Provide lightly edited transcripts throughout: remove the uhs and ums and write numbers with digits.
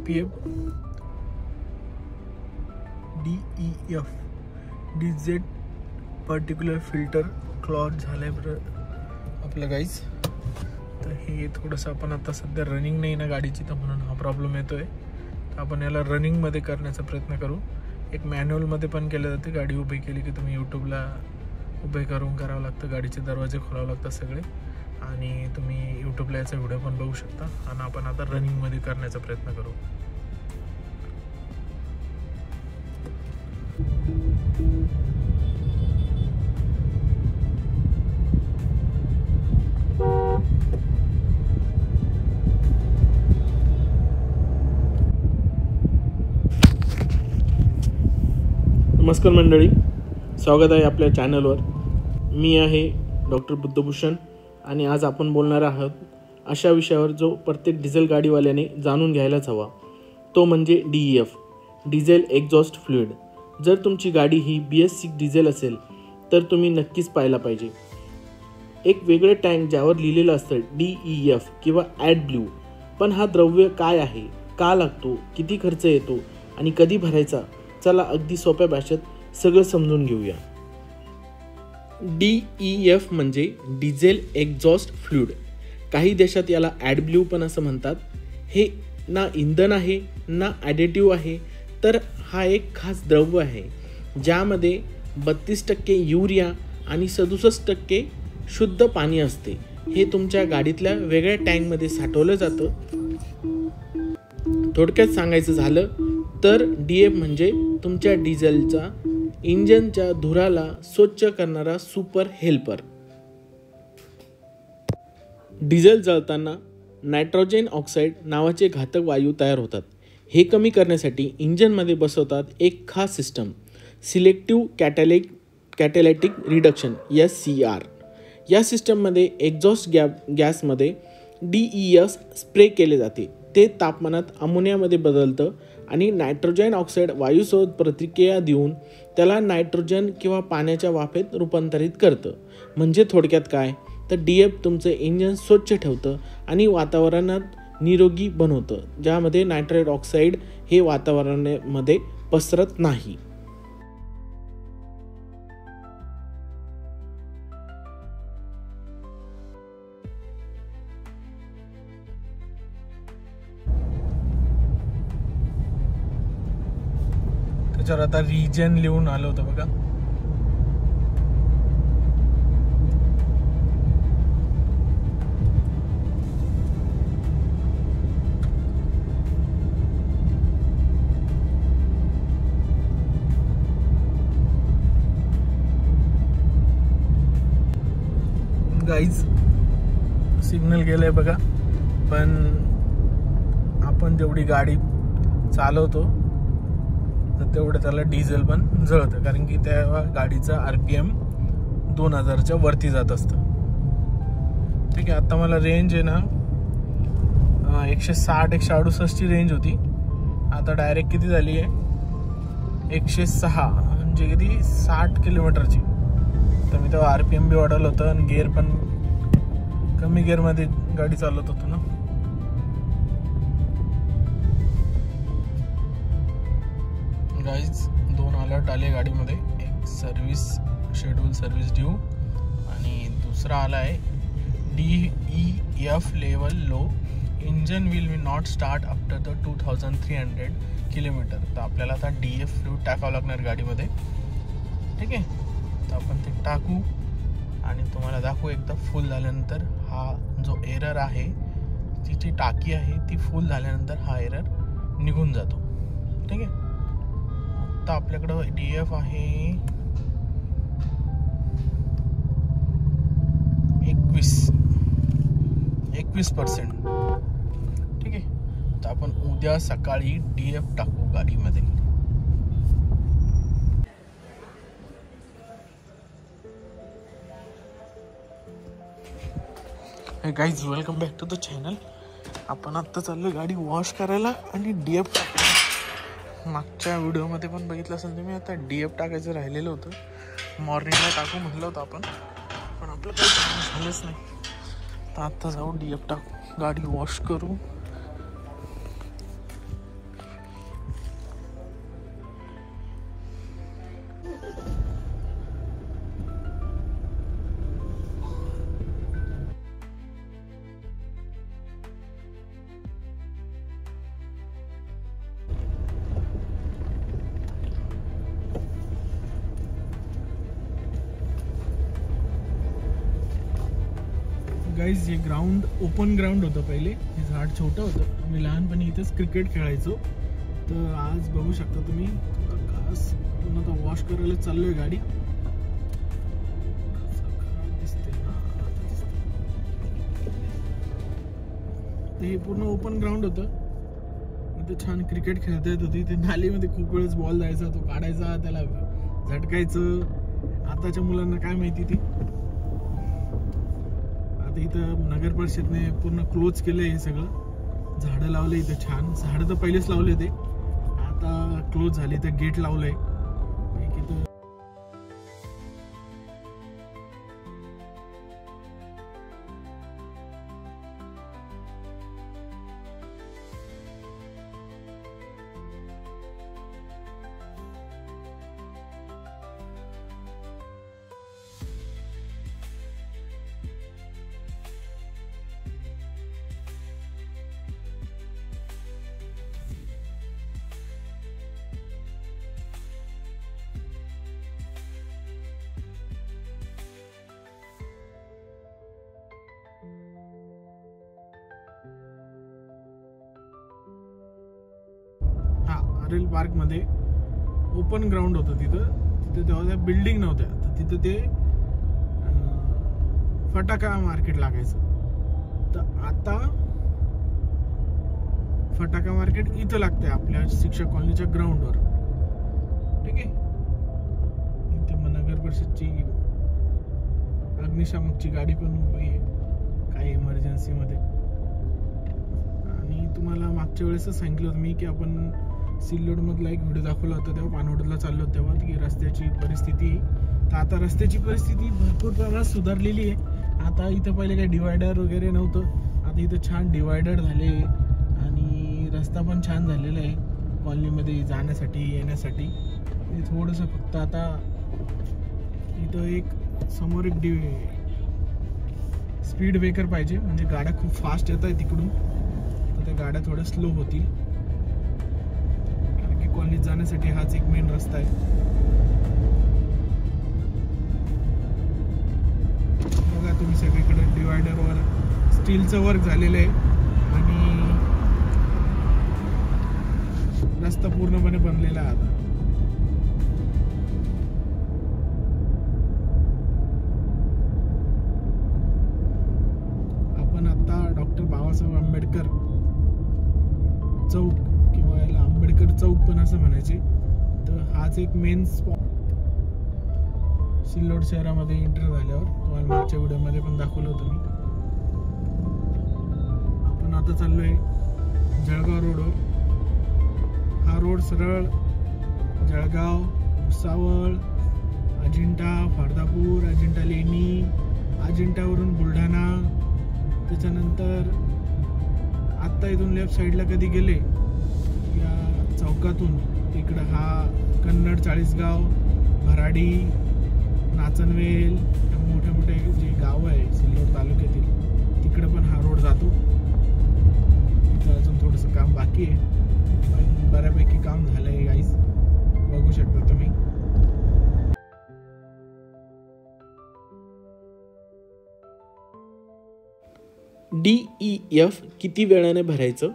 RPM DEF diesel particular filter clause झालंय आपलं guys. तर हे थोडंसं आपण आता सध्या रनिंग नाही ना गाडीची, तर म्हणून हा प्रॉब्लेम येतोय. तर आपण याला रनिंगमध्ये करण्याचा प्रयत्न करू. एक मॅन्युअलमध्ये पण केलं जाते. गाडी उभी केली की तुम्ही यूट्यूबला उभे करून करावं लागतं, गाडीचे दरवाजे खोलावं लागतात सगळे, आणि तुम्ही यूट्यूबला याचा व्हिडिओ पण बघू शकता. आणि आपण आता रनिंगमध्ये करण्याचा प्रयत्न करू. नमस्कार मंडळी, स्वागत आहे आपल्या चॅनलवर. मी आहे डॉक्टर बुद्धभूषण आणि आज आपण बोलणार आहोत अशा विषयावर जो प्रत्येक डिझेल गाडीवाल्याने जाणून घ्यायलाच हवा. तो म्हणजे DEF, डिझेल एक्झॉस्ट फ्लुइड. जर तुमची गाडी ही BS6 डिझेल असेल तर तुम्ही नक्कीच पाहायला पाहिजे. एक वेगळे टँक ज्यावर लिहिलेलं असतं DEF किंवा AdBlue. पण हा द्रव्य काय आहे, का लागतो, किती खर्च येतो आणि कधी भरायचा, चला अगदी सोप्या भाषेत सगळं समजून घेऊया. DEF म्हणजे डिझेल एक्झॉस्ट फ्लुइड. काही देशात याला AdBlue पण असं म्हणतात. हे ना इंधन आहे ना ॲडिटिव्ह आहे, तर हा एक खास द्रव्य आहे ज्यामध्ये 32% युरिया आणि 67% शुद्ध पाणी असते. हे तुमच्या गाडीतल्या वेगळ्या टँकमध्ये साठवलं जातं. थोडक्यात सांगायचं झालं तर DEF म्हणजे तुमच्या डिझेलचा इंजनच्या धुराला स्वच्छ करणारा सुपर हेल्पर. डिझेल जळताना नायट्रोजन ऑक्साईड नावाचे घातक वायू तयार होतात. हे कमी करण्यासाठी इंजनमध्ये बसवतात एक खास सिस्टम, सिलेक्टिव्ह कॅटॅलिटिक रिडक्शन SCR. या सिस्टममध्ये एक्झॉस्ट गॅसमध्ये DEF स्प्रे केले जाते. ते तापमानात अमोनियामध्ये बदलतं आणि नायट्रोजन ऑक्साईड वायूसोबत प्रतिक्रिया देऊन त्याला नायट्रोजन किंवा पाण्याच्या वाफेत रूपांतरित करतं. म्हणजे थोडक्यात काय, तर DEF तुमचं इंजन स्वच्छ ठेवतं आणि वातावरणात निरोगी बनवतं, ज्यामध्ये नायट्रोजन ऑक्साईड हे वातावरणामध्ये पसरत नाही. त्याच्यावर आता रिजन लिहून आलं होतं बघा. गाईज सिग्नल गेलंय बघा, पण आपण जेवढी गाडी चालवतो तर तेवढं त्याला डिझेल पण जळतं, कारण की त्या गाडीचा RPM 2000च्या वरती जात असतं. ठीक आहे. आता मला रेंज आहे ना 160-168 ची रेंज होती. आता डायरेक्ट किती झाली आहे 106, म्हणजे किती 60 किलोमीटरची. तर मी तेव्हा RPM बी वाढवलं होतं आणि गिअर पण कमी गिअरमध्ये गाडी चालवत होतो ना. गाईज 2 अलर्ट आले गाडीमध्ये. एक सर्व्हिस शेड्यूल सर्व्हिस ड्यू आणि दुसरा आला आहे DEF level low, engine will not start after the 2300 kilometre. तर आपल्याला आता DEF फ्लुइड टाकावं लागणार गाडीमध्ये. ठीक आहे. तर आपण ते टाकू आणि तुम्हाला दाखवू एकदा फुल झाल्यानंतर हा जो एरर आहे, तिची टाकी आहे ती फुल झाल्यानंतर हा एरर निघून जातो. ठीक आहे. आता आपल्याकडं DEF आहे 21%. ठीक आहे. तर आपण उद्या सकाळी DEF टाकू गाडीमध्ये. Hey guys, welcome back to the channel. आपण आत्ता चाललो गाडी वॉश करायला आणि DEF टाकायला. मागच्या व्हिडिओमध्ये पण बघितलं असेल तुम्ही, आता DEF टाकायचं राहिलेलं होतं. मॉर्निंगला टाकू म्हटलं होतं आपण, पण आपलं काही काम झालंच नाही. तर आत्ता जाऊ DEF टाकू, गाडी वॉश करू गाईज हे ग्राउंड ओपन ग्राउंड होतं पहिले, हे झाड छोटं होतं. आम्ही लहानपणी इथेच क्रिकेट खेळायचो. तर आज बघू शकता तुम्ही कास पूर्ण आता वॉश करायला चाललोय गाडी. दिसते ना, हे पूर्ण ओपन ग्राउंड होतं. इथे छान क्रिकेट खेळता येत होती. ते नालीमध्ये खूप वेळेस बॉल जायचा, तो काढायचा, त्याला झटकायचं. आताच्या मुलांना काय माहिती ती. आता इथं नगर परिषदने पूर्ण क्लोज केलंय हे सगळं. झाडं लावले इथं छान. झाडं तर पहिलेच लावले ते, आता क्लोज झाले. तर गेट लावलंय. आरेल पार्क मध्ये ओपन ग्राउंड होतं. तिथं तेव्हा त्या बिल्डिंग नव्हत्या. तर तिथं ते फटाका मार्केट लागायचं. तर आता फटाका मार्केट इथं लागतंय आपल्या शिक्षक कॉलनीच्या ग्राउंडवर. ठीक आहे. इथे नगर परिषदची अग्निशामकची गाडी पण उभी आहे काही इमर्जन्सी मध्ये. आणि तुम्हाला मागच्या वेळेसच सांगितलं होतं मी की आपण सिल्लोड मधला एक व्हिडिओ दाखवला होता, तेव्हा पानवडला चाललो होतो तेव्हा, की रस्त्याची परिस्थिती. तर आता रस्त्याची परिस्थिती भरपूर प्रमाणात सुधारलेली आहे. आता इथं पहिले काही डिवायडर वगैरे नव्हतं. आता इथं छान डिवायडर झाले आणि रस्ता पण छान झालेला आहे कॉलनीमध्ये जाण्यासाठी येण्यासाठी. थोडंसं फक्त आता इथं एक समोर एक स्पीड ब्रेकर पाहिजे, म्हणजे गाड्या खूप फास्ट येत आहेत तिकडून. तर त्या गाड्या थोड्या स्लो होतील. कॉलनीत जाण्यासाठी हाच एक मेन रस्ता आहे. बघा तुम्ही सगळीकडे डिवायडरवर स्टीलचं वर्क झालेलं आहे आणि रस्ता पूर्णपणे बनलेला आहे आता. आपण आता डॉक्टर बाबासाहेब आंबेडकर चौक किंवा याला आंबेडकर चौक पण असं म्हणायचे. तर हाच एक मेन स्पॉट सिल्लोड शहरामध्ये एंटर झाल्यावर. तुम्हाला मागच्या व्हिडिओमध्ये पण दाखवलं होतं मी. आपण आता चाललोय जळगाव रोडवर. हा रोड सरळ जळगाव, भुसावळ, अजिंठा, फार्दापूर, अजिंठा लेणी, अजिंठावरून बुलढाणा, त्याच्यानंतर आत्ता इथून लेफ्ट साईडला कधी गेले या चौकातून तिकडं हा कन्नड, चाळीसगाव, भराडी, नाचनवेल, मोठे मोठे जे गाव आहे सिल्लोड तालुक्यातील तिकडं पण हा रोड जातो. इथं अजून थोडंसं काम बाकी आहे पण बऱ्यापैकी काम झालं आहे गाईज, बघू शकता तुम्ही. DEF किती वेळाने भरायचं,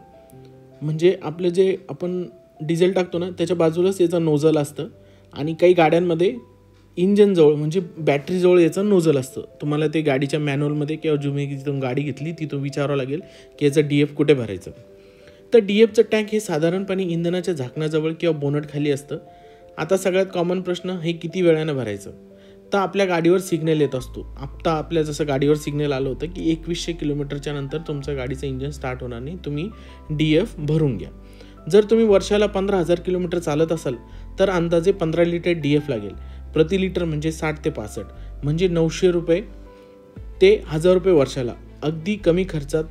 म्हणजे आपलं जे आपण डिझेल टाकतो ना त्याच्या बाजूलाच याचा नोझल असतं आणि काही गाड्यांमध्ये इंजनजवळ म्हणजे बॅटरीजवळ याचं नोझल असतं. तुम्हाला ते गाडीच्या मॅन्युअलमध्ये किंवा तुम्ही जिथून गाडी घेतली तिथून विचारावं लागेल की याचं DF कुठे भरायचं. तर DFचं टँक हे साधारणपणे इंधनाच्या झाकणाजवळ किंवा बोनट खाली असतं. आता सगळ्यात कॉमन प्रश्न हे किती वेळानं भरायचं. तर आपल्या गाडीवर सिग्नल येत असतो. आत्ता आपल्या जसं गाडीवर सिग्नल आलं होतं की 2100 किलोमीटरच्या नंतर तुमचं गाडीचं इंजन स्टार्ट होणार नाही, तुम्ही DF भरून घ्या. जर तुम्ही वर्षाला 15,000 किलोमीटर चालत असाल तर अंदाजे 15 लिटर DF लागेल. प्रति लिटर म्हणजे 60 ते 65 म्हणजे 900 रुपये ते 1000 रुपये वर्षाला. अगदी कमी खर्चात,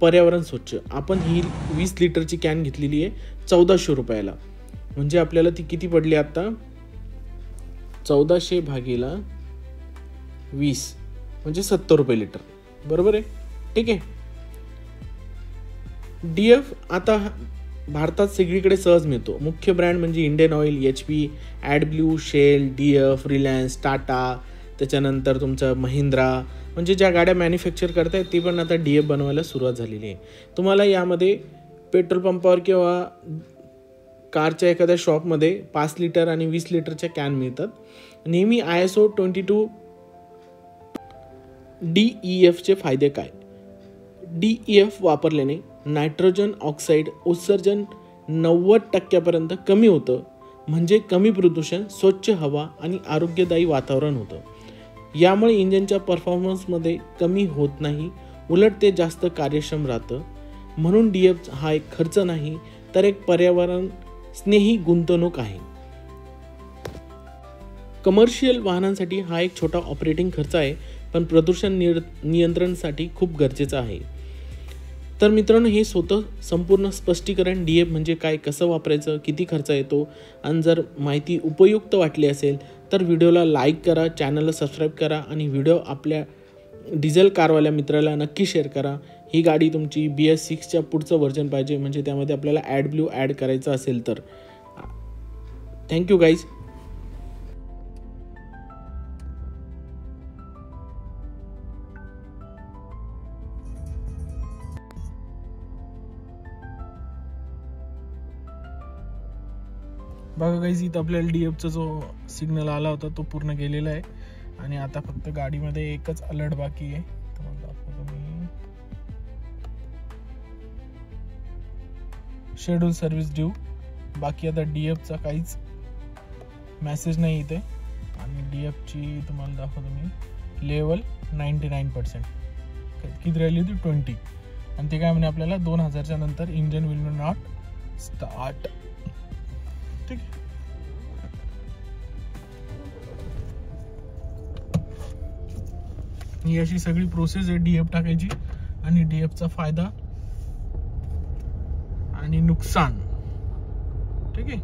पर्यावरण स्वच्छ. आपण ही 20 लिटरची कॅन घेतलेली आहे 1400 रुपयाला. म्हणजे आपल्याला ती किती पडली आता, 1400 भागीला 20 म्हणजे 70 रुपये लिटर, बरोबर आहे. ठीक आहे. DF आता भारतात सगळीकडे सहज मिळतो. मुख्य ब्रँड म्हणजे Indian Oil, HP, AdBlue, Shell, DF, Reliance, Tata, त्याच्यानंतर तुमचं महिंद्रा, म्हणजे ज्या गाड्या मॅन्युफॅक्चर करत आहेत ती पण आता DF बनवायला सुरुवात झालेली आहे. तुम्हाला यामध्ये पेट्रोल पंपावर किंवा कारच्या एखाद्या शॉपमध्ये 5 लिटर आणि 20 लिटरच्या कॅन मिळतात. नेहमी ISO 22 DEFचे फायदे काय? DEF वापरल्याने नायट्रोजन ऑक्साईड उत्सर्जन 90% कमी होतं, म्हणजे कमी प्रदूषण, स्वच्छ हवा आणि आरोग्यदायी वातावरण होतं. यामुळे इंजिनच्या परफॉर्मन्समध्ये कमी होत नाही, उलट ते जास्त कार्यक्षम राहतं. म्हणून DF हा एक खर्च नाही तर एक पर्यावरण स्नेही गुंतवणूक आहे. कमर्शियल वाहनांसाठी हा एक छोटा ऑपरेटिंग खर्च आहे, पण प्रदूषण नियंत्रणासाठी खूप गरजेचं आहे. तर मित्रांनो, हे संपूर्ण स्पष्टीकरण DF म्हणजे काय, कसं वापरायचं, किती खर्च येतो, आणि जर माहिती उपयुक्त वाटली असेल तर व्हिडिओला लाईक करा, चॅनलला सबस्क्राईब करा आणि व्हिडिओ आपल्या डिझेल कारवाल्या मित्राला नक्की शेअर करा. ही गाडी तुमची BS6च्या पुढचं व्हर्जन पाहिजे, म्हणजे त्यामध्ये आपल्याला ॲडब्ल्यू ॲड करायचं असेल तर. Thank you guys. बघा गाईज, इथं आपल्याला DFचा जो सिग्नल आला होता तो पूर्ण गेलेला आहे आणि आता फक्त गाडीमध्ये एकच अलर्ट बाकी आहे. Schedule service due. बाकी आता DFचा काहीच मेसेज नाही इथे. आणि DFची तुम्हाला दाखवतो मी लेवल 99%. किती राहिली होती? 20. आणि ते काय म्हणे आपल्याला 2000च्या नंतर इंजन विल नॉट स्टार्ट. ठीक आहे. ही अशी सगळी प्रोसेस आहे DF टाकायची आणि DFचा फायदा आणि नुकसान. ठीक आहे.